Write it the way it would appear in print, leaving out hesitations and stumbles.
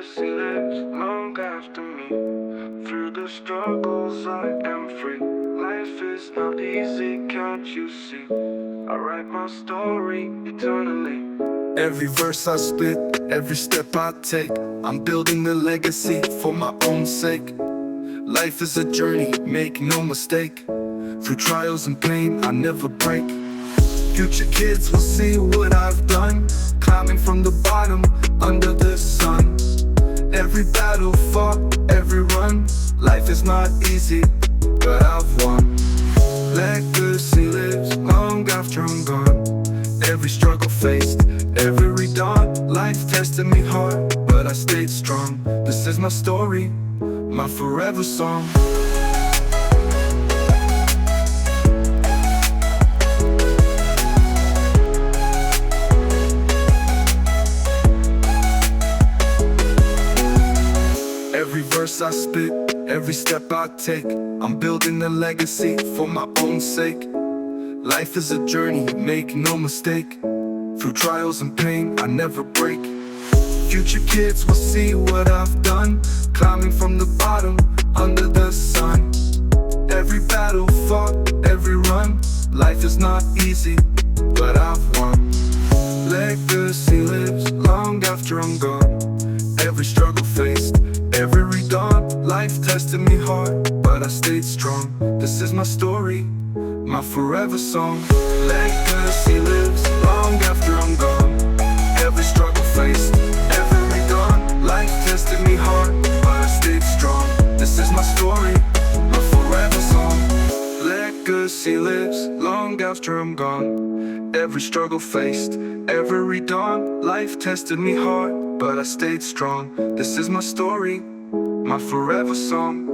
legacy lives long after me. Through the struggles I am free. Life is not easy, can't you see? I write my story eternally. Every verse I spit, every step I take, I'm building a legacy for my own sake. Life is a journey, make no mistake. Through trials and pain, I never break. Future kids will see what I've done, climbing from the bottom, under the sun. Every battle fought, every run. Life is not easy, but I've won. Legacy lives long after I'm gone. Every struggle faced, every dawn. Life tested me hard, but I stayed strong. This is my story, my forever song. Every verse I spit, every step I take, I'm building a legacy for my own sake. Life is a journey, make no mistake. Through trials and pain, I never break. Future kids will see what I've done, climbing from the bottom, under the sun. Every battle fought, every run. Life is not easy, but I've won. Legacy lives long after I'm gone. Every struggle faced, every dawn. Life tested me hard, but I stayed strong. This is my story, my forever song. Legacy lives long after I'm gone. Every struggle faced, every dawn. Life tested me hard, but I stayed strong. This is my story, my forever song. Legacy lives long after I'm gone. Every struggle faced, every dawn. Life tested me hard, but I stayed strong. This is my story, my forever song.